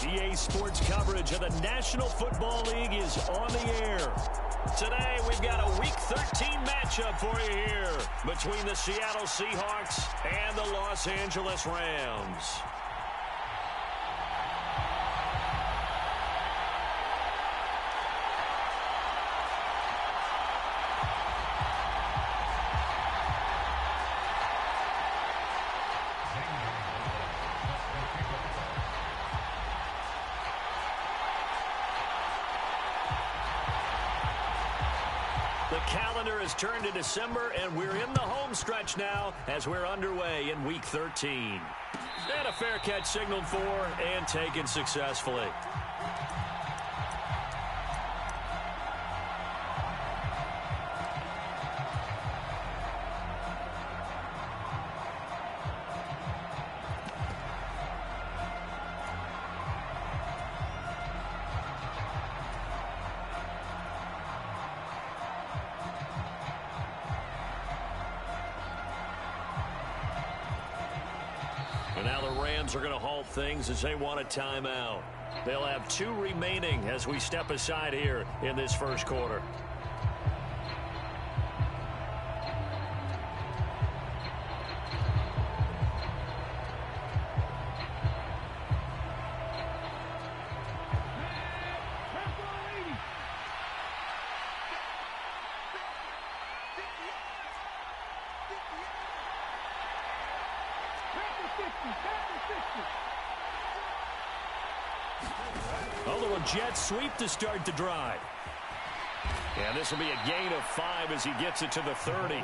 EA Sports coverage of the National Football League is on the air. Today, we've got a Week 13 matchup for you here between the Seattle Seahawks and the Los Angeles Rams. The calendar has turned to December, and we're in the home stretch now as we're underway in Week 13. And a fair catch signaled for and taken successfully. And now the Rams are going to halt things as they want a timeout. They'll have 2 remaining as we step aside here in this first quarter. A little jet sweep to start the drive. And this will be a gain of 5 as he gets it to the 30.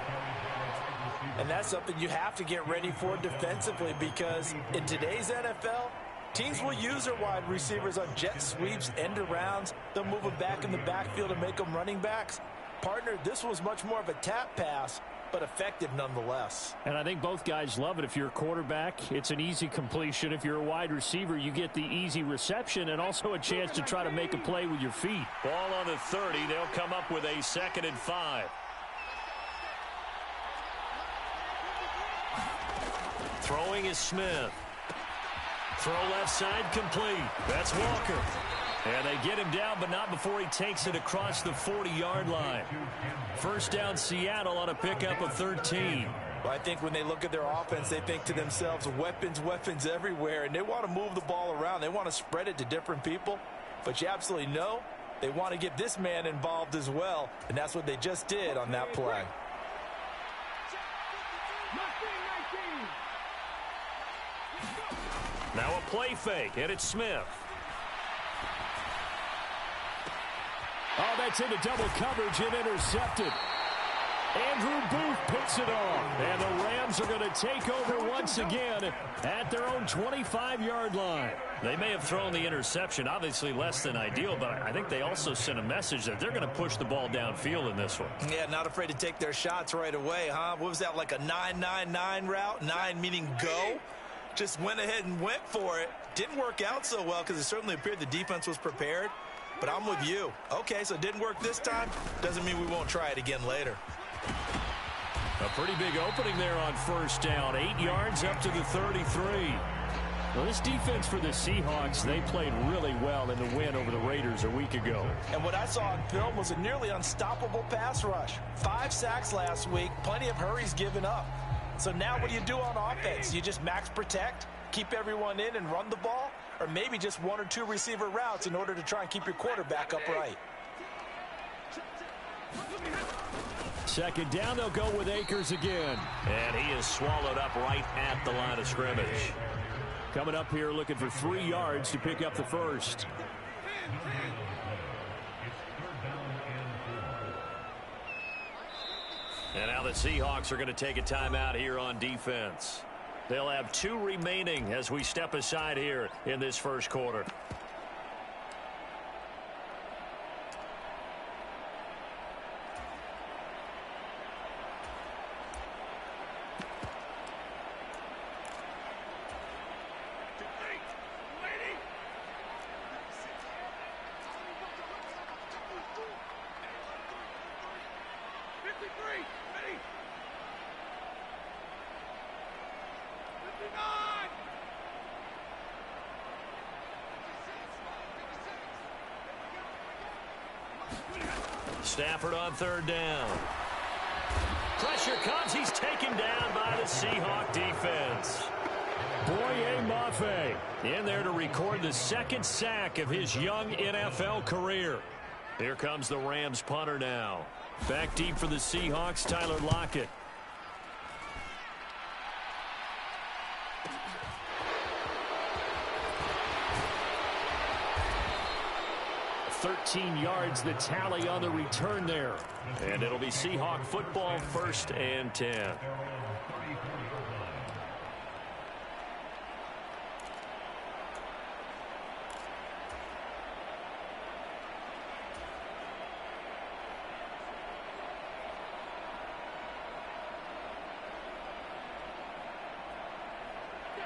And that's something you have to get ready for defensively, because in today's NFL, teams will use their wide receivers on jet sweeps, end arounds. They'll move them back in the backfield and make them running backs. Partner, this was much more of a tap pass, but effective nonetheless. And I think both guys love it. If you're a quarterback, it's an easy completion. If you're a wide receiver, you get the easy reception and also a chance to try to make a play with your feet. Ball on the 30. They'll come up with a 2nd and 5. Throwing is Smith. Throw left side complete. That's Walker. And they get him down, but not before he takes it across the 40-yard line. First down, Seattle on a pickup of 13. Well, I think when they look at their offense, they think to themselves, weapons, weapons everywhere, and they want to move the ball around. They want to spread it to different people. But you absolutely know they want to get this man involved as well, and that's what they just did on that play. Now a play fake, and it's Smith. Oh, that's into double coverage and intercepted. Andrew Booth picks it off. And the Rams are going to take over once again at their own 25-yard line. They may have thrown the interception, obviously less than ideal, but I think they also sent a message that they're going to push the ball downfield in this one. Yeah, not afraid to take their shots right away, huh? What was that, like a 9-9-9 route? 9 meaning go? Just went ahead and went for it. Didn't work out so well because it certainly appeared the defense was prepared. But I'm with you. Okay, so it didn't work this time. Doesn't mean we won't try it again later. A pretty big opening there on first down. 8 yards up to the 33. Well, this defense for the Seahawks, they played really well in the win over the Raiders a week ago. And what I saw on film was a nearly unstoppable pass rush. 5 sacks last week, plenty of hurries given up. So now what do you do on offense? You just max protect, keep everyone in and run the ball? Or maybe just 1 or 2 receiver routes in order to try and keep your quarterback upright. Second down, they'll go with Akers again. And he is swallowed up right at the line of scrimmage. Coming up here looking for 3 yards to pick up the first. And now the Seahawks are going to take a timeout here on defense. They'll have 2 remaining as we step aside here in this first quarter. Stafford on third down. Pressure comes. He's taken down by the Seahawk defense. Boye Mafe in there to record the second sack of his young NFL career. Here comes the Rams punter now. Back deep for the Seahawks, Tyler Lockett. 13 yards the tally on the return there. And it'll be Seahawk football, 1st and 10.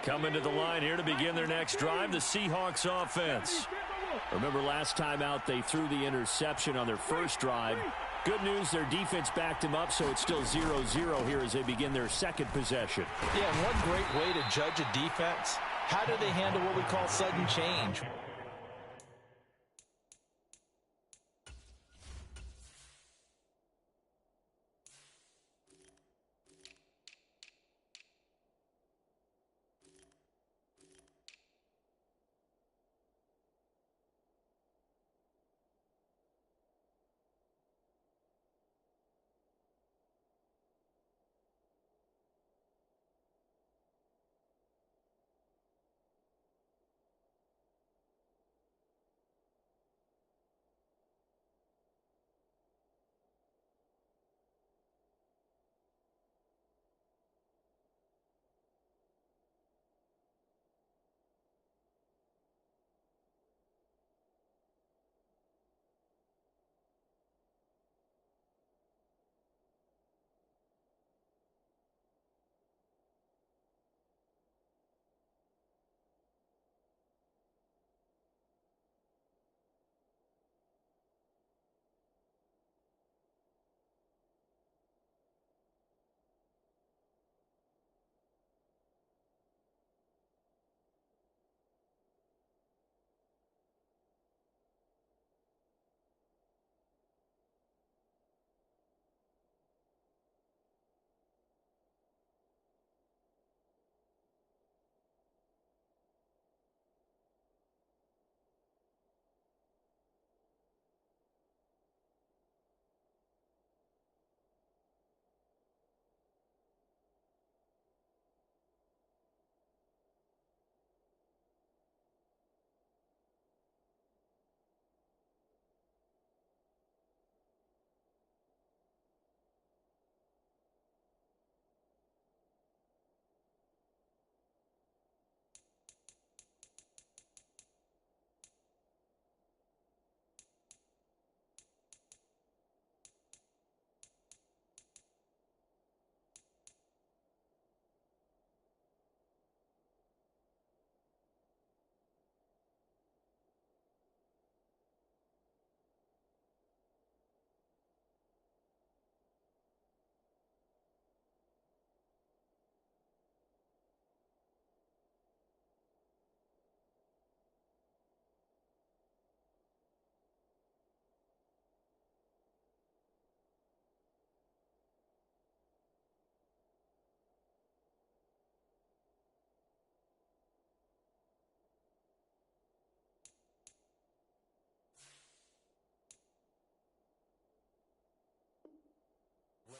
Coming to the line here to begin their next drive, the Seahawks offense. Remember last time out they threw the interception on their first drive. Good news, their defense backed him up, so it's still 0-0 here as they begin their second possession. Yeah, and one great way to judge a defense, how do they handle what we call sudden change?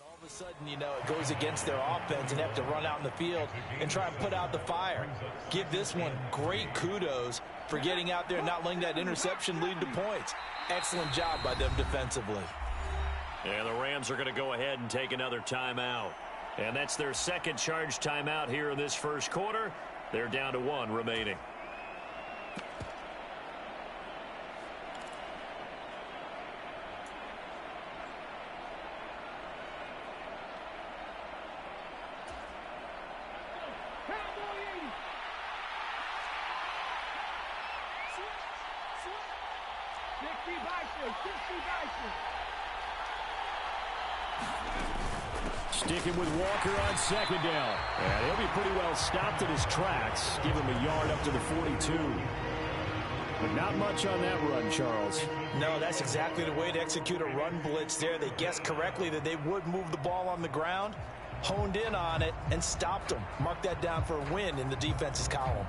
All of a sudden, you know, it goes against their offense and have to run out in the field and try and put out the fire. Give this one great kudos for getting out there and not letting that interception lead to points. Excellent job by them defensively. And the Rams are going to go ahead and take another timeout. And that's their second charge timeout here in this first quarter. They're down to 1 remaining. Sticking with Walker on second down. And he'll be pretty well stopped in his tracks. Give him a yard up to the 42. But not much on that run, Charles. No, that's exactly the way to execute a run blitz there. They guessed correctly that they would move the ball on the ground, honed in on it, and stopped them. Mark that down for a win in the defense's column.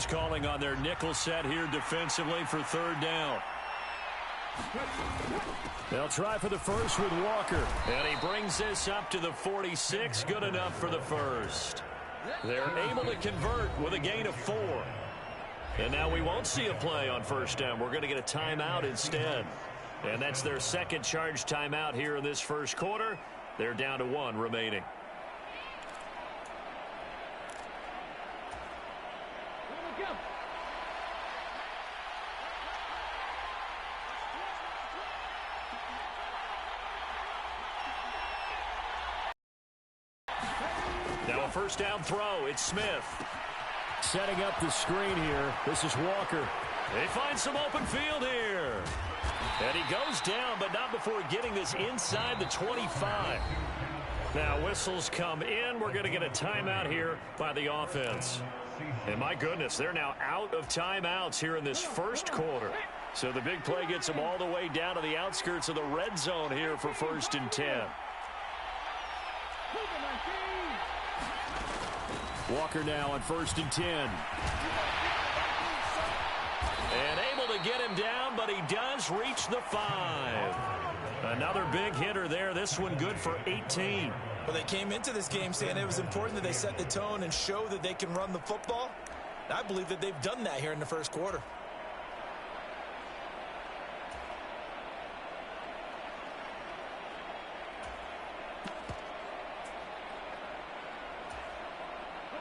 Calling on their nickel set here defensively for third down. They'll try for the first with Walker. And he brings this up to the 46. Good enough for the first. They're able to convert with a gain of 4. And now we won't see a play on first down. We're going to get a timeout instead. And that's their second charge timeout here in this first quarter. They're down to 1 remaining. Now a first down throw. It's Smith. Setting up the screen here. This is Walker. They find some open field here. And he goes down, but not before getting this inside the 25. Now whistles come in. We're going to get a timeout here by the offense. And my goodness, they're now out of timeouts here in this first quarter. So the big play gets them all the way down to the outskirts of the red zone here for 1st and 10. Walker now on 1st and 10. And able to get him down, but he does reach the 5. Another big hitter there. This one good for 18. Well, they came into this game saying it was important that they set the tone and show that they can run the football. I believe that they've done that here in the first quarter.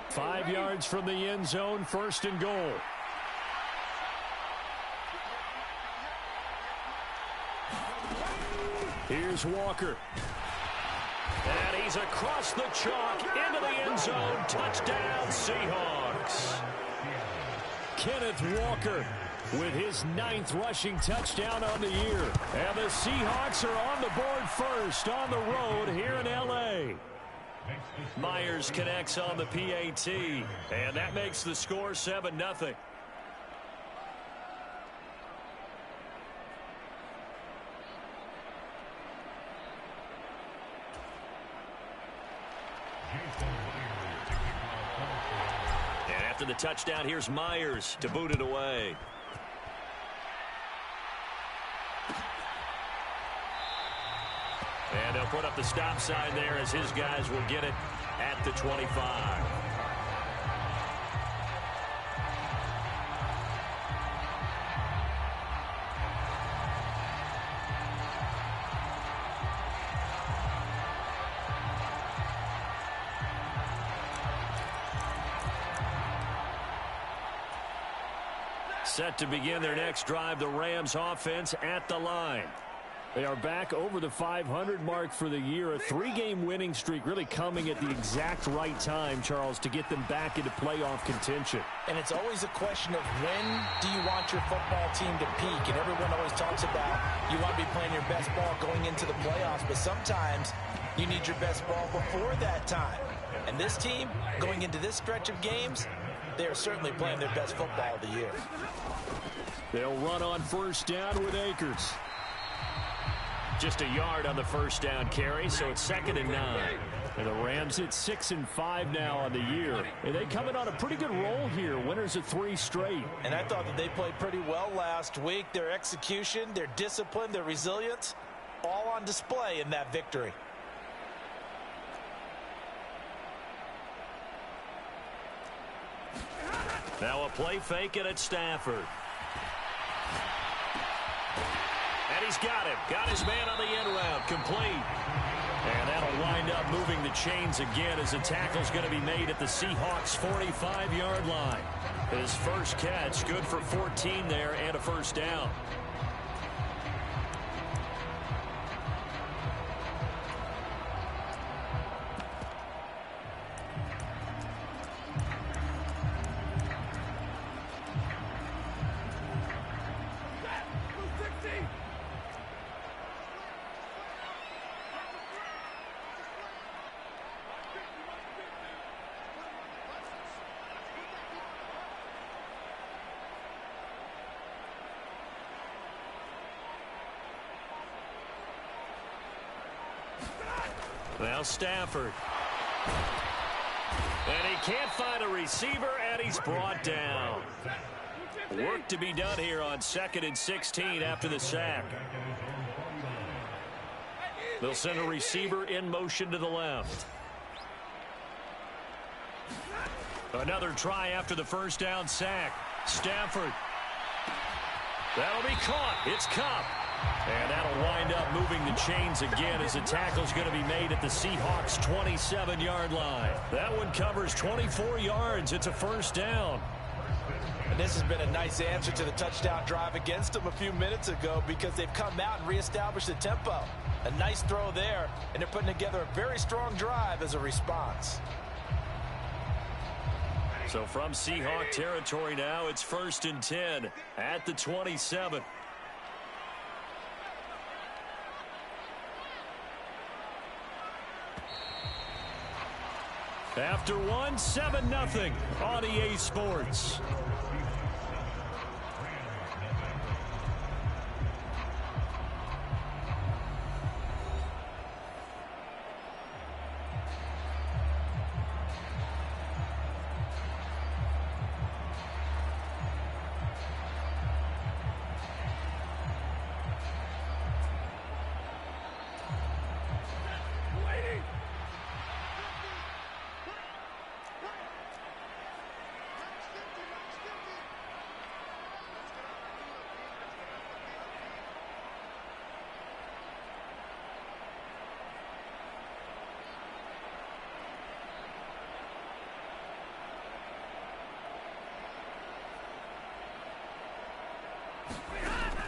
Five yards from the end zone, 1st and goal. Here's Walker. And he's across the chalk into the end zone. Touchdown, Seahawks. Kenneth Walker with his 9th rushing touchdown on the year. And the Seahawks are on the board first on the road here in L.A. Myers connects on the PAT, and that makes the score 7-0. And after the touchdown, here's Myers to boot it away. And they'll put up the stop sign there as his guys will get it at the 25. Set to begin their next drive, the Rams offense at the line. They are back over the 500 mark for the year. A 3-game winning streak really coming at the exact right time, Charles, to get them back into playoff contention. And it's always a question of when do you want your football team to peak? And everyone always talks about you want to be playing your best ball going into the playoffs, but sometimes you need your best ball before that time. And this team, going into this stretch of games, they are certainly playing their best football of the year. They'll run on first down with Akers. Just a yard on the first down carry, so it's 2nd and 9. And the Rams at 6-5 now on the year. And they come in on a pretty good roll here. Winners of 3 straight. And I thought that they played pretty well last week. Their execution, their discipline, their resilience, all on display in that victory. Now a play fake it at Stafford. And he's got him. Got his man on the end route. Complete. And that'll wind up moving the chains again as the tackle's going to be made at the Seahawks' 45-yard line. His first catch, good for 14 there and a first down. Now Stafford. And he can't find a receiver, and he's brought down. Work to be done here on 2nd and 16 after the sack. They'll send a receiver in motion to the left. Another try after the first down sack. Stafford. That'll be caught. It's Kupp. And that'll wind up moving the chains again as the tackle's going to be made at the Seahawks' 27-yard line. That one covers 24 yards. It's a first down. And this has been a nice answer to the touchdown drive against them a few minutes ago because they've come out and reestablished the tempo. A nice throw there, and they're putting together a very strong drive as a response. So from Seahawk territory now, it's 1st and 10 at the 27. After one, 7-0 on EA Sports.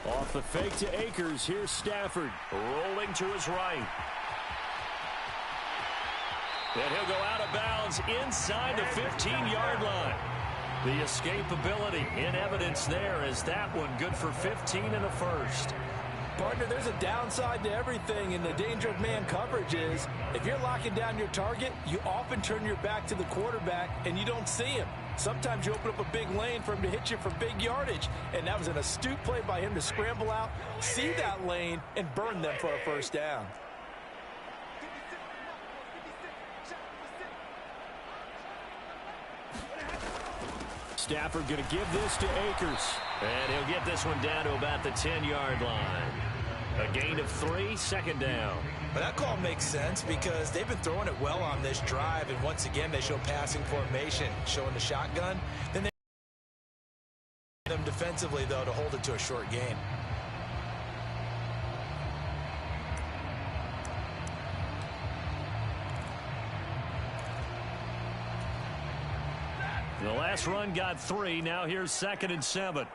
Off the fake to Akers. Here's Stafford rolling to his right. And he'll go out of bounds inside the 15-yard line. The escapability in evidence there as that one good for 15 and a first. Partner, there's a downside to everything, and the danger of man coverage is if you're locking down your target, you often turn your back to the quarterback and you don't see him. Sometimes you open up a big lane for him to hit you for big yardage, and that was an astute play by him to scramble out, see that lane, and burn them for a first down. Stafford going to give this to Akers. And he'll get this one down to about the 10-yard line. A gain of 3, 2nd down. But that call makes sense because they've been throwing it well on this drive, and once again they show passing formation, showing the shotgun. Then they them defensively, though, to hold it to a short gain. The last run got 3. Now here's 2nd and 7.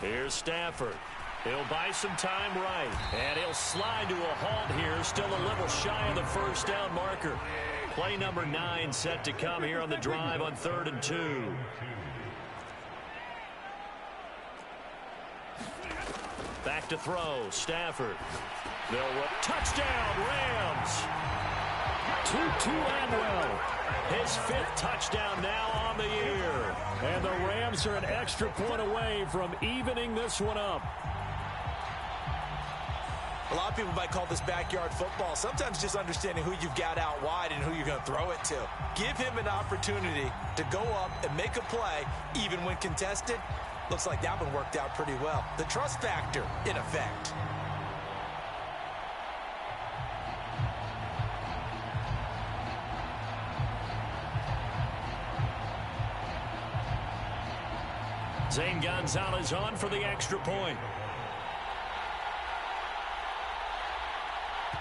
Here's Stafford. He'll buy some time right. And he'll slide to a halt here. Still a little shy of the first down marker. Play number 9 set to come here on the drive on 3rd and 2. Back to throw. Stafford. They'll run. Touchdown, Rams. Tutu Atwell. His 5th touchdown now on the year. And the Rams are an extra point away from evening this one up. A lot of people might call this backyard football. Sometimes just understanding who you've got out wide and who you're going to throw it to. Give him an opportunity to go up and make a play, even when contested. Looks like that one worked out pretty well. The trust factor in effect. Zane Gonzalez on for the extra point.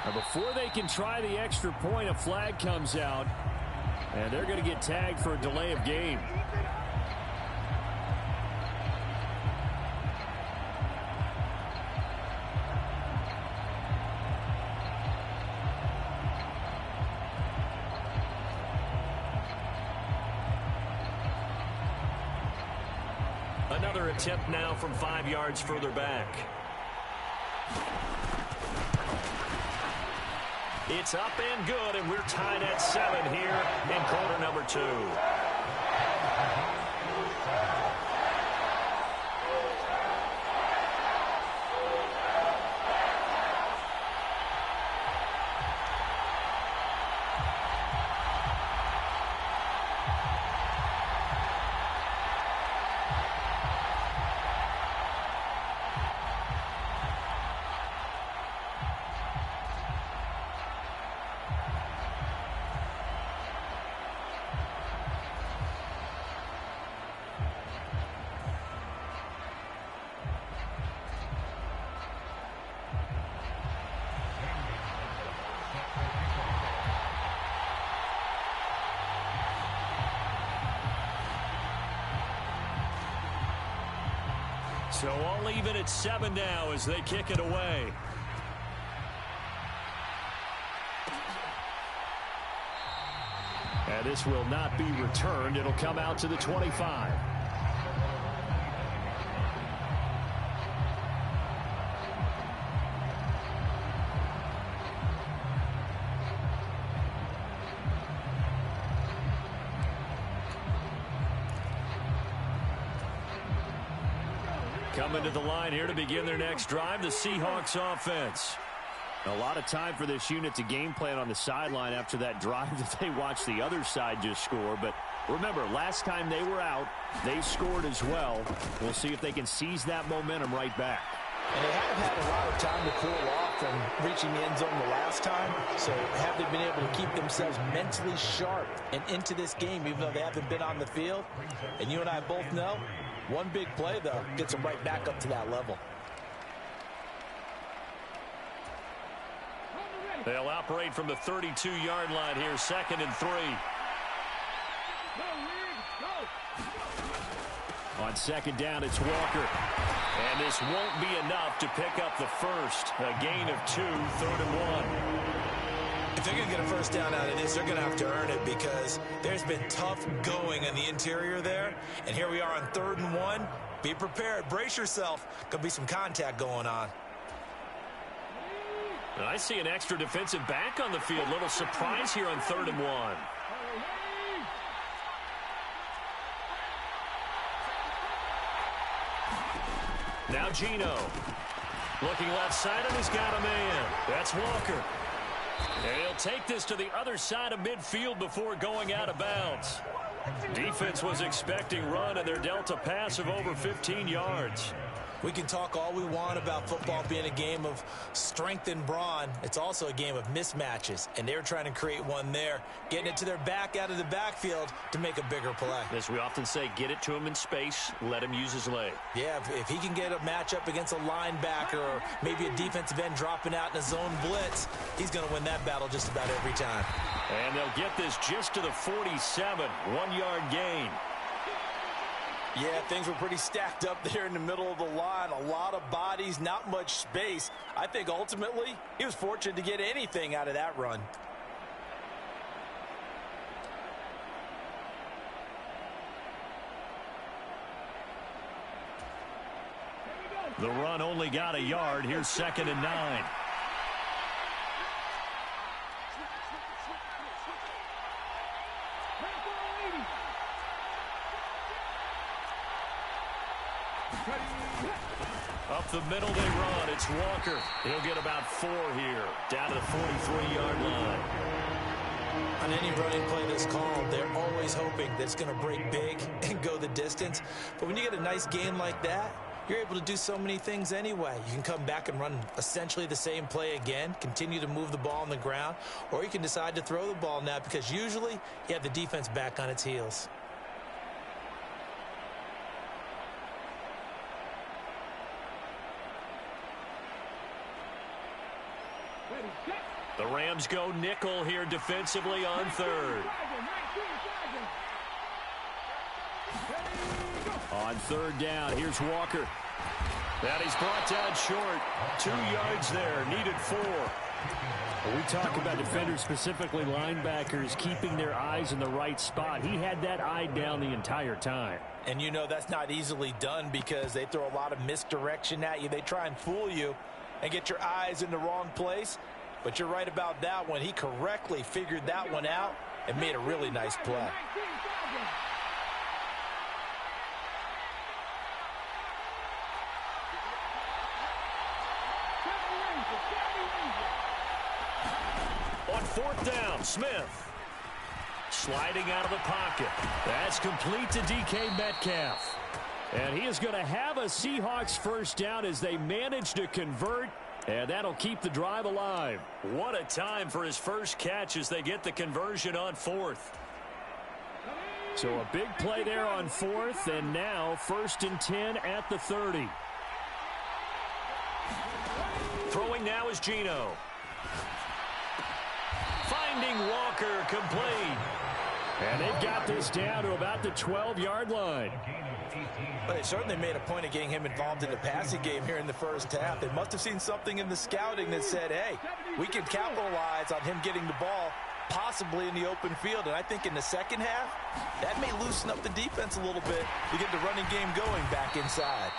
Now before they can try the extra point, a flag comes out, and they're going to get tagged for a delay of game. Another attempt now from 5 yards further back. It's up and good, and we're tied at 7 here in quarter number 2. So all even at 7 now as they kick it away. And this will not be returned. It'll come out to the 25. Coming to the line here to begin their next drive, the Seahawks offense. A lot of time for this unit to game plan on the sideline after that drive that they watched the other side just score. But remember, last time they were out, they scored as well. We'll see if they can seize that momentum right back. And they haven't had a lot of time to cool off from reaching the end zone the last time. So have they been able to keep themselves mentally sharp and into this game, even though they haven't been on the field? And you and I both know, one big play, though, gets them right back up to that level. They'll operate from the 32-yard line here, 2nd and 3. On 2nd down, it's Walker. And this won't be enough to pick up the first. A gain of 2, 3rd and 1. If they're going to get a first down out of this, they're going to have to earn it because there's been tough going in the interior there. And here we are on 3rd and 1. Be prepared. Brace yourself. Could be some contact going on. I see an extra defensive back on the field. Little surprise here on 3rd and 1. Now Geno. Looking left side, and he's got a man. That's Walker. And he'll take this to the other side of midfield before going out of bounds. Defense was expecting run, and they're dealt a pass of over 15 yards. We can talk all we want about football being a game of strength and brawn. It's also a game of mismatches, and they're trying to create one there, getting it to their back out of the backfield to make a bigger play. As we often say, get it to him in space, let him use his leg. Yeah, if he can get a matchup against a linebacker or maybe a defensive end dropping out in a zone blitz, he's going to win that battle just about every time. And they'll get this just to the 47, 1-yard gain. Yeah, things were pretty stacked up there in the middle of the line. A lot of bodies, not much space. I think ultimately he was fortunate to get anything out of that run. The run only got a yard. Here's 2nd and 9. Up the middle they run. It's Walker. He'll get about 4 here. Down to the 43-yard line. On any running play that's called, they're always hoping that it's going to break big and go the distance. But when you get a nice gain like that, you're able to do so many things anyway. You can come back and run essentially the same play again, continue to move the ball on the ground, or you can decide to throw the ball now because usually you have the defense back on its heels. The Rams go nickel here defensively on 3rd. On 3rd down, here's Walker. That he's brought down short. 2 yards there, needed 4. We talk about defenders, specifically linebackers, keeping their eyes in the right spot. He had that eye down the entire time. And you know that's not easily done because they throw a lot of misdirection at you. They try and fool you and get your eyes in the wrong place. But you're right about that one. He correctly figured that one out and made a really nice play. On fourth down, Smith. Sliding out of the pocket. That's complete to DK Metcalf. And he is going to have a Seahawks first down as they manage to convert. And that'll keep the drive alive. What a time for his first catch as they get the conversion on fourth. So a big play there on fourth, and now 1st and 10 at the 30. Throwing now is Geno. Finding Walker complete. And they've got this down to about the 12-yard line. But they certainly made a point of getting him involved in the passing game here in the first half. They must have seen something in the scouting that said, hey, we can capitalize on him getting the ball possibly in the open field. And I think in the second half, that may loosen up the defense a little bit to get the running game going back inside.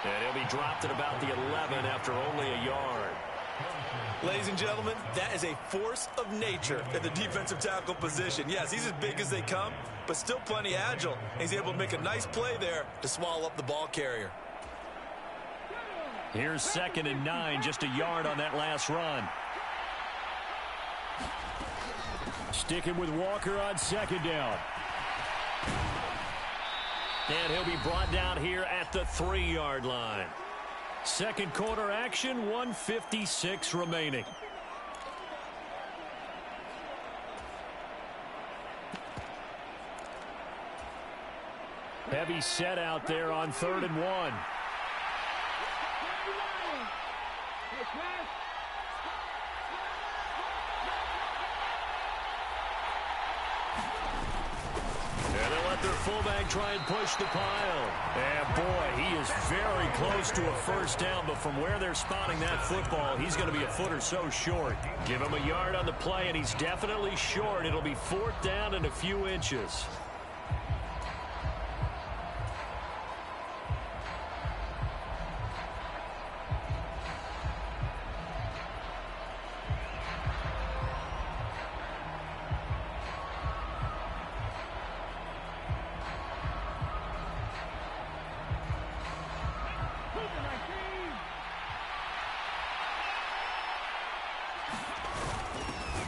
And he'll be dropped at about the 11 after only a yard. Ladies and gentlemen, that is a force of nature at the defensive tackle position. Yes, he's as big as they come, but still plenty agile. He's able to make a nice play there to swallow up the ball carrier. Here's 2nd and 9, just a yard on that last run. Sticking with Walker on 2nd down. And he'll be brought down here at the 3-yard line. Second quarter action, 1:56 remaining. Heavy set out there on 3rd and 1. Their fullback try and push the pile. And boy, he is very close to a first down, but from where they're spotting that football, he's going to be a foot or so short. Give him a yard on the play, and he's definitely short. It'll be 4th down and a few inches.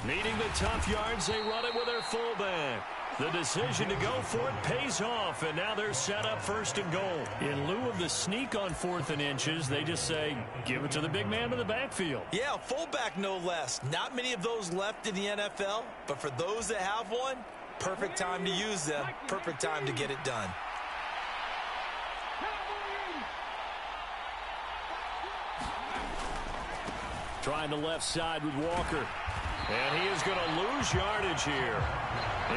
Needing the tough yards, they run it with their fullback. The decision to go for it pays off, and now they're set up 1st and goal. In lieu of the sneak on 4th and inches, they just say, give it to the big man in the backfield. Yeah, fullback no less. Not many of those left in the NFL, but for those that have one, perfect time to use them, perfect time to get it done. Trying the left side with Walker. And he is going to lose yardage here.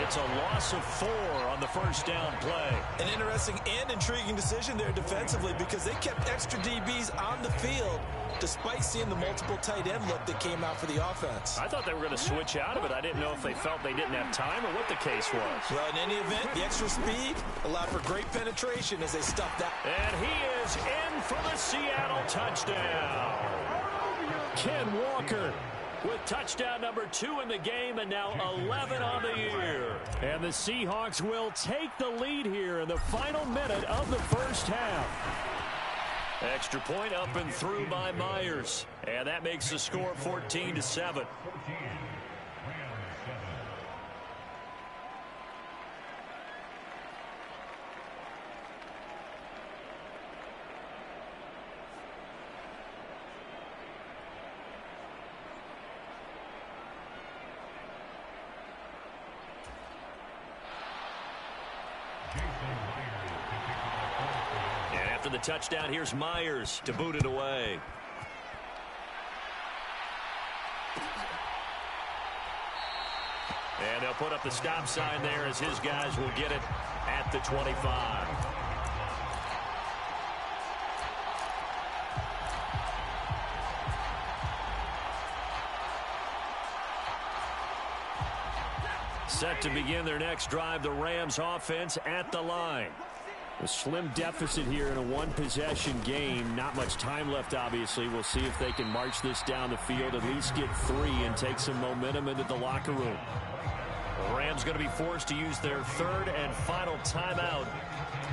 It's a loss of 4 on the first down play. An interesting and intriguing decision there defensively because they kept extra DBs on the field despite seeing the multiple tight end look that came out for the offense. I thought they were going to switch out of it. I didn't know if they felt they didn't have time or what the case was. Well, in any event, the extra speed allowed for great penetration as they stuffed that. And he is in for the Seattle touchdown. Ken Walker with touchdown number 2 in the game, and now 11 on the year. And the Seahawks will take the lead here in the final minute of the first half. Extra point up and through by Myers. And that makes the score 14-7. The touchdown, here's Myers to boot it away. And they'll put up the stop sign there as his guys will get it at the 25. Set to begin their next drive, the Rams offense at the line. A slim deficit here in a one-possession game. Not much time left, obviously. We'll see if they can march this down the field, at least get 3, and take some momentum into the locker room. The Rams going to be forced to use their third and final timeout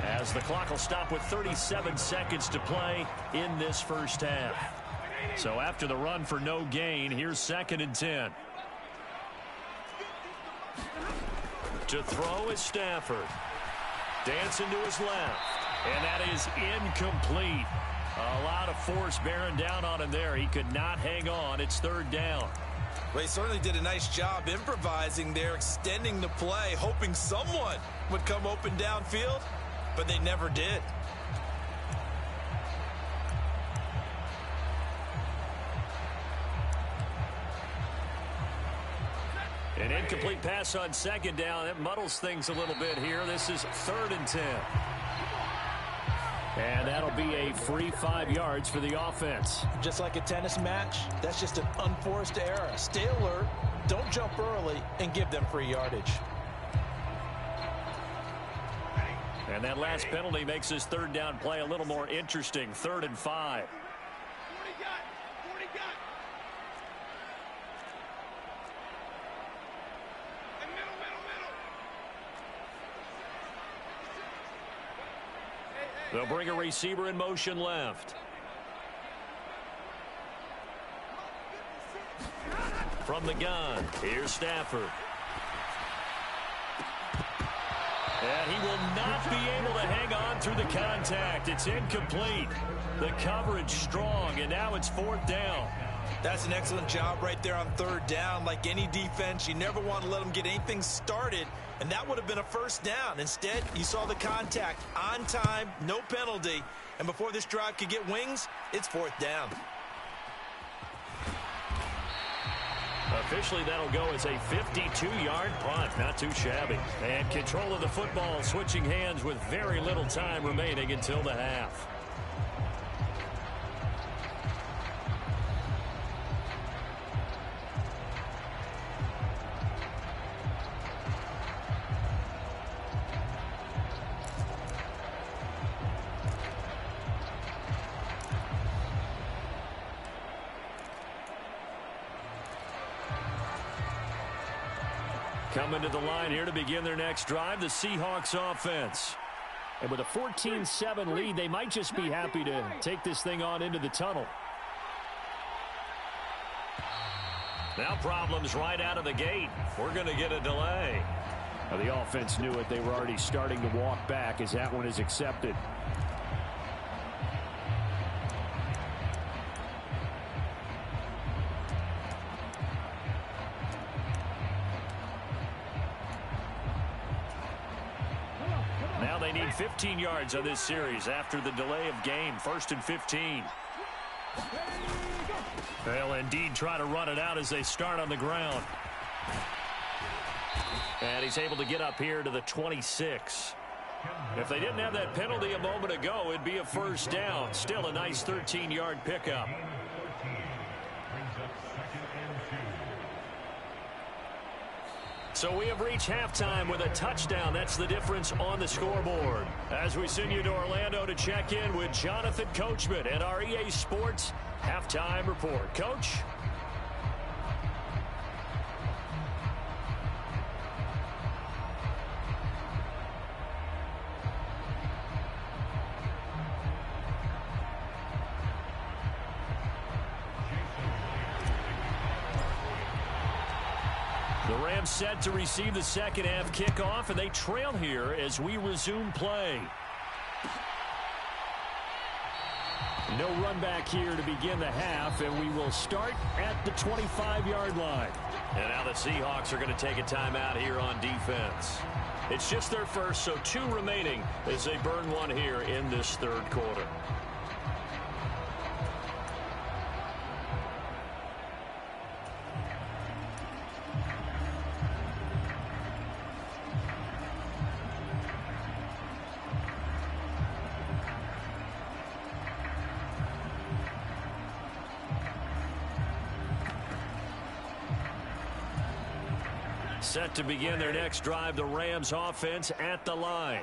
as the clock will stop with 37 seconds to play in this first half. So after the run for no gain, here's 2nd and 10. To throw is Stafford. Dancing to his left. And that is incomplete. A lot of force bearing down on him there. He could not hang on. It's 3rd down. Well, he certainly did a nice job improvising there, extending the play, hoping someone would come open downfield, but they never did. An incomplete pass on 2nd down. It muddles things a little bit here. This is 3rd and 10. And that'll be a free 5 yards for the offense. Just like a tennis match, that's just an unforced error. Stay alert, don't jump early, and give them free yardage. And that last penalty makes this 3rd down play a little more interesting. 3rd and 5. They'll bring a receiver in motion left. From the gun, here's Stafford. And he will not be able to hang on through the contact. It's incomplete. The coverage strong, and now it's 4th down. That's an excellent job right there on 3rd down. Like any defense, you never want to let them get anything started, and that would have been a 1st down. Instead, you saw the contact on time, no penalty, and before this drive could get wings, it's 4th down. Officially, that'll go as a 52-yard punt. Not too shabby. And control of the football switching hands with very little time remaining until the half. Coming to the line here to begin their next drive, the Seahawks offense. And with a 14-7 lead, they might just be happy to take this thing on into the tunnel. Now problems right out of the gate. We're going to get a delay. Now, the offense knew it. They were already starting to walk back as that one is accepted. Now they need 15 yards on this series after the delay of game. 1st and 15. They'll indeed try to run it out as they start on the ground. And he's able to get up here to the 26. If they didn't have that penalty a moment ago, it'd be a 1st down. Still a nice 13-yard pickup. So we have reached halftime with a touchdown. That's the difference on the scoreboard. As we send you to Orlando to check in with Jonathan Coachman at our EA Sports Halftime Report. Coach? The Rams set to receive the second half kickoff, and they trail here as we resume play. No run back here to begin the half, and we will start at the 25-yard line. And now the Seahawks are going to take a timeout here on defense. It's just their first, so 2 remaining as they burn one here in this 3rd quarter. Set to begin their next drive, the Rams offense at the line.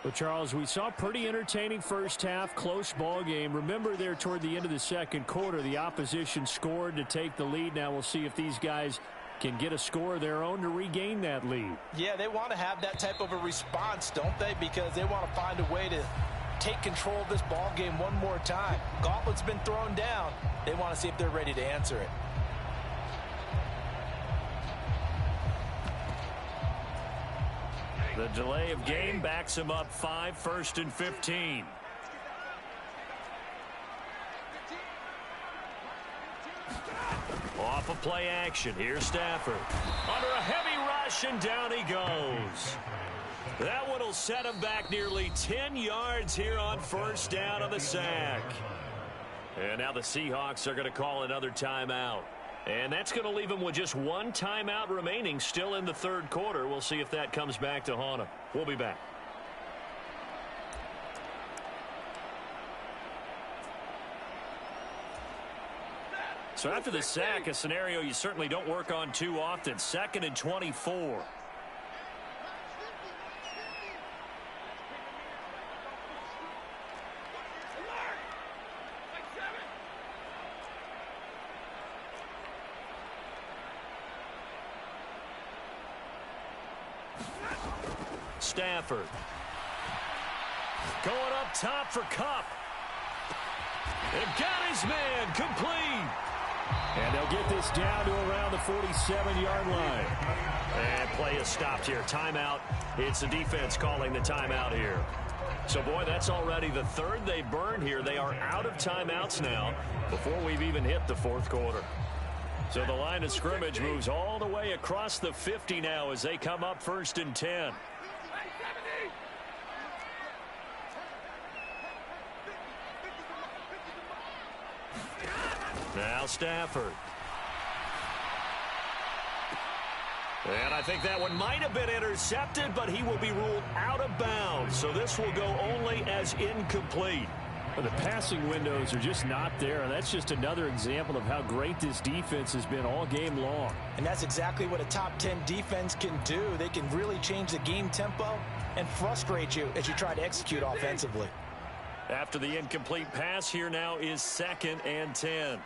Well, Charles, we saw a pretty entertaining first half, close ball game. Remember there toward the end of the second quarter, the opposition scored to take the lead. Now we'll see if these guys can get a score of their own to regain that lead. Yeah, they want to have that type of a response, don't they? Because they want to find a way to take control of this ball game one more time. Gauntlet's been thrown down. They want to see if they're ready to answer it. The delay of game backs him up 5, 1st and 15. Off of play action. Here's Stafford. Under a heavy rush, and down he goes. That one will set him back nearly 10 yards here on first down on the sack. And now the Seahawks are going to call another timeout. And that's going to leave him with just one timeout remaining still in the third quarter. We'll see if that comes back to haunt him. We'll be back. So after the sack, a scenario you certainly don't work on too often. 2nd and 24. Stafford. Going up top for Kupp. And got his man complete. And they'll get this down to around the 47-yard line. And play is stopped here. Timeout. It's the defense calling the timeout here. So, boy, that's already the third they burned here. They are out of timeouts now before we've even hit the fourth quarter. So the line of scrimmage moves all the way across the 50 now as they come up 1st and 10. Now Stafford. And I think that one might have been intercepted, but he will be ruled out of bounds. So this will go only as incomplete. Well, the passing windows are just not there. And that's just another example of how great this defense has been all game long. And that's exactly what a top 10 defense can do. They can really change the game tempo and frustrate you as you try to execute offensively. After the incomplete pass, here now is 2nd and 10.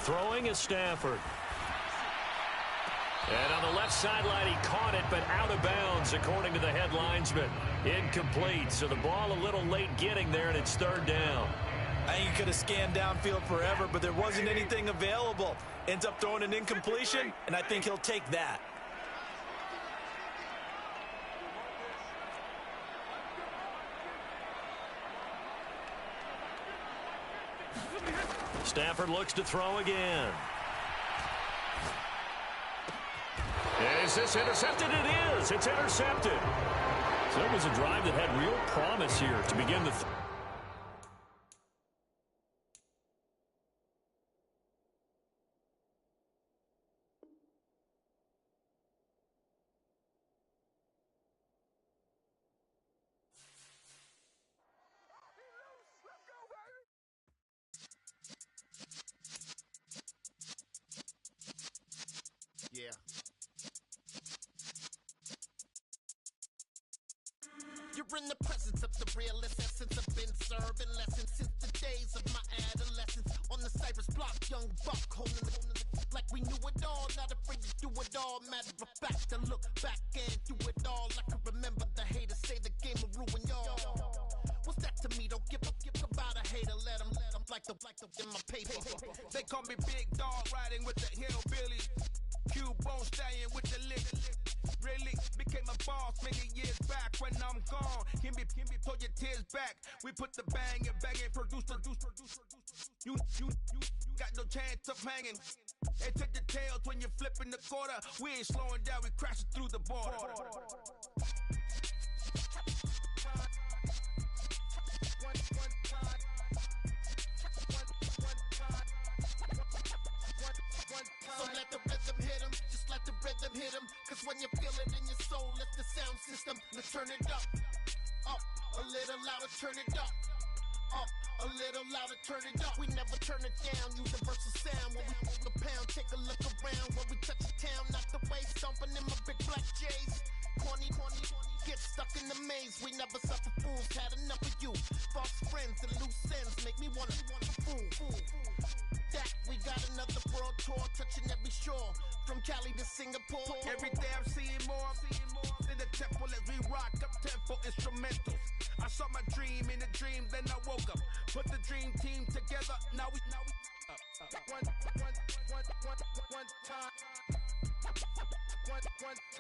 Throwing is Stafford. And on the left sideline, he caught it, but out of bounds, according to the head linesman. Incomplete, so the ball a little late getting there, and it's 3rd down. I think he could have scanned downfield forever, but there wasn't anything available. Ends up throwing an incompletion, and I think he'll take that. Stafford looks to throw again. Is this intercepted? It is. It's intercepted. So it was a drive that had real promise here to begin the Yeah. You're in the presence of the realest essence. I've been serving lessons since the days of my adolescence. On the Cypress block, young buck holding it like we knew it all. Not afraid to do it all. Matter of fact, I look back and do it all. I can remember the haters say the game will ruin y'all. What's that to me? Don't give about a hater. Let them like the in my paper. They call me Big Dog, riding with the hillbillies. Q-Bone stallion with the lick. Really became a boss many years back. When I'm gone, can be pull your tears back. We put the bang and produce. You got no chance of hanging. And take the tails when you're flipping the quarter. We ain't slowing down, we crashing through the border. So let the rhythm hit him, just let the rhythm hit Cause when you feel it in your soul, lift the sound system, let's turn it up. Up, a little louder, turn it up. Up, a little louder, turn it up. We never turn it down, universal sound. When we move the pound, take a look around. When we touch the town, not the way, stomping in my big black J's. Corny, get stuck in the maze. We never suffer fools, had enough of you. False friends and loose ends make me wanna fool. That we got another world tour, touching every shore, from Cali to Singapore. Every day I'm seeing more in the temple as we rock up tempo instrumentals. I saw my dream in a dream, then I woke up. Put the dream team together, now we one time.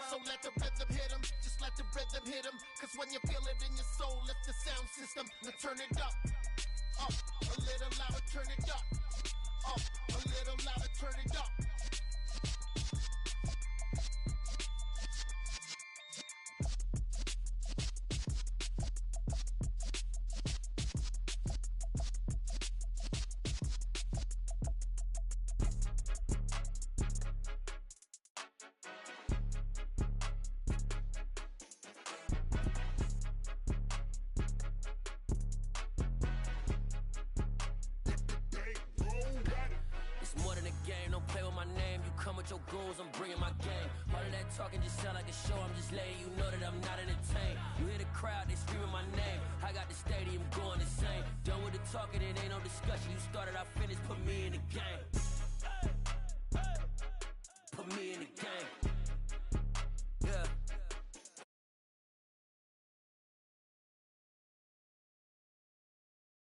So let the rhythm hit 'em, just let the rhythm hit 'em. Cause when you feel it in your soul, lift the sound system, now turn it up. Up, a little louder, turn it up. Up, a little louder, turn it up. Your goals, I'm bringing my game. All of that talking just sound like a show. I'm just letting you know that I'm not entertained. You hear the crowd, they screaming my name. I got the stadium going insane. Done with the talking, it ain't no discussion. You started, I finished, put me in the game.